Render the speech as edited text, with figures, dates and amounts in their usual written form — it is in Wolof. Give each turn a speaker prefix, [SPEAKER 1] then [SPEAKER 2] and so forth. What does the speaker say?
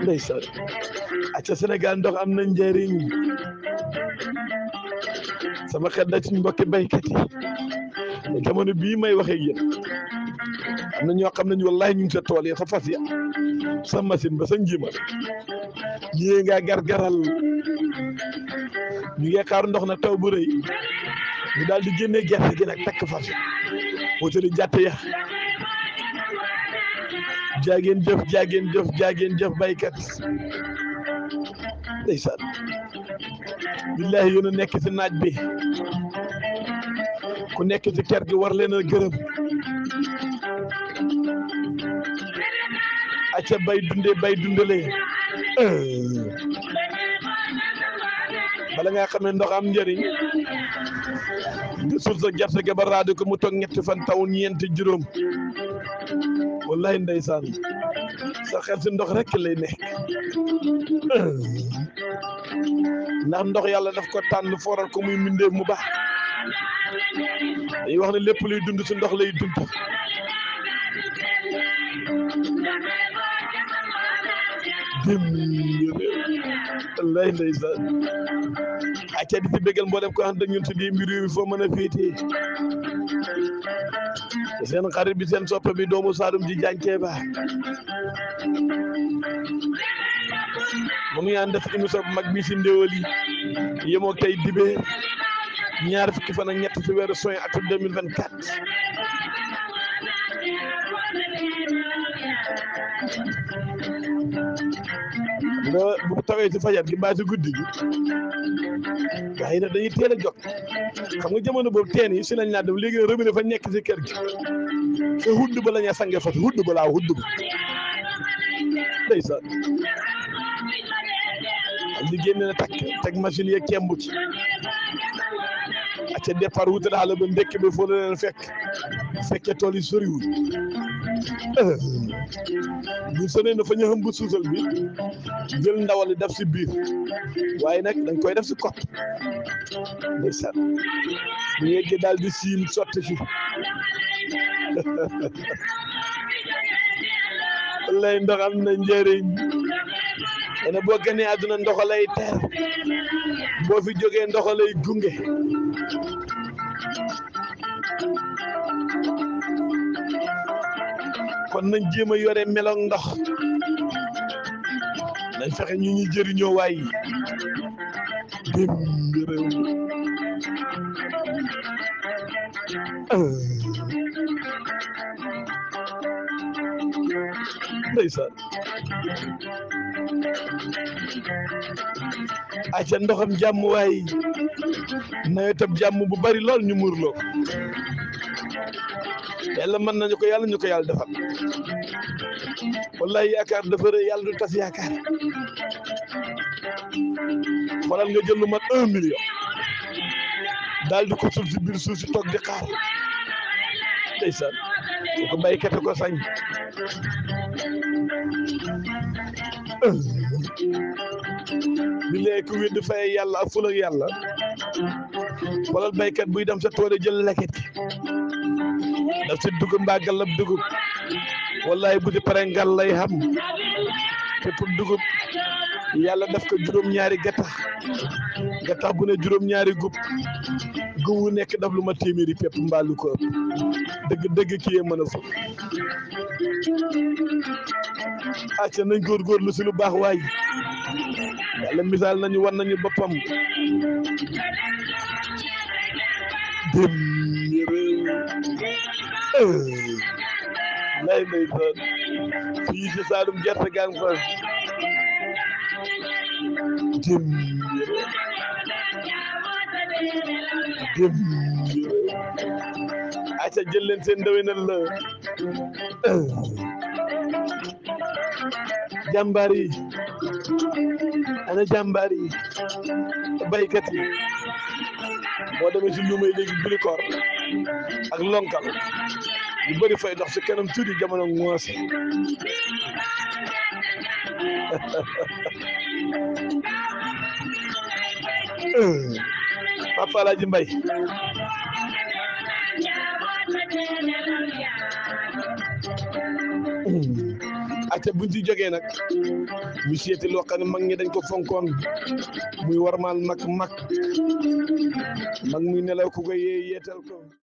[SPEAKER 1] ndeysaan acca Sénégal ndox am na njëriñ sama xel da ci mbokki baykat yi jamono bii may waxee yéen am na ñoo xam ne wallahi ñu ngi sa tool ya sa fas ya sa machine ba sa njiima ñii nga gargaral ñu ngi xaar ndox na taw bu rëy ñu daal di génnee gerte gi nag takk fas wutali jàtt ya jaageen jëf jaageen jëf jaageen jëf baykat ndeysaan billahi yéen a nekk ci naaj bi ku nekk ci kër gi war leen a gërëm acca bay dundale bala nga xam ne ndox am njëriñ nga suul sa gerte gi ba raadu ko mu toog ñetti fan taw ñeenti juróom wallahi ndeysaan sa xel si ndox rek lay nekk ndax ndox yàlla daf ko tànn fooral ko muy mbindeef mu baax dañuy wax ne lépp luy dund si ndox lay dund wallahi ndeysaan acca di ci bégal mboolem ko ànd ak ñun si di mbir mi foo mën a féetee seen xarit bi seen soppe bi doomu Saalum ji jàncee ba mu ngi ànd ak émission bu mag bi si ndéwali yemoo tey dibee ñaar fukki fan ak ñett si weeru juin atum 2024 nga bu tawee si fajar gi mbaa si guddi gi waaye nag dañuy teel a jot xam nga jamono boobu teen yi si lañ laa def léegi robinet fa nekk si kër gi sa hudd ba la ñuy sange fas hudd ba laa hudd ba ndeysaan li génne na takk teg machine yeeg kembu ci acca départ wuute daal ba ndekk bi foo la leen fekk fekke tool yi soriwul bu sonee na fa ñu xam bu suusal bi jël ndawal def si biir waaye nag dañ koy def si kot ndeysaan bu yeggee daal di siim sotti fi lay ndox am na njëriñ dana boo gënee àdduna ndox lay teer boo fi jógee ndox lay gunge kon nañ jéem a yore meloŋ ndox nañ fexe ñu ñuy jëriñoo waay démb réew ndeysaan acca ndoxam jàmm waay nawetam jàmm bu bari lool ñu muurloo yàlla mën nañu ko yàlla ñu ko yàlla defal wallahi yaakaar dafa rëy yàlla du tas yaakaar xoolal nga jël lu mat 1 million daal di ko sul si biir suuf si toog di xaar ndeysaan ko baykat ko sañ bi léegi ku wéddi fay yàlla ak ful ak yàlla xoolal baykat buy dem sa tool jël leket gi daf si dugub mbaa gallab dugub wallahi bu di pare ngal lay xam te pour dugub yàlla daf ko juróom-ñaari gattax bu ne juróom-ñaari gub wu nekk daf lu ma téeméeri pepp mbaalu ko ëpp dëgg kii mën a fa acca nañ góorgóorlu si lu baax waay yàlla misaal nañu wan nañu boppam dem réew lay ndeysaan fii si Saalum gerte gang fa dem acca jël leen seen ndewenal la jàmbaar yi ana jàmbaar yi baykat yi boo demee si luumay léegi bilikoor ak lonkal yu bëri fay dox si kanam tuuti jamono ngoose Papa Alaaji Mbay acca buñ ci jógee nag ñu seeti loo xam ne mag ñi dañ ko fonkoon muy warmaal mag muy nelaw ku ko yeetal ko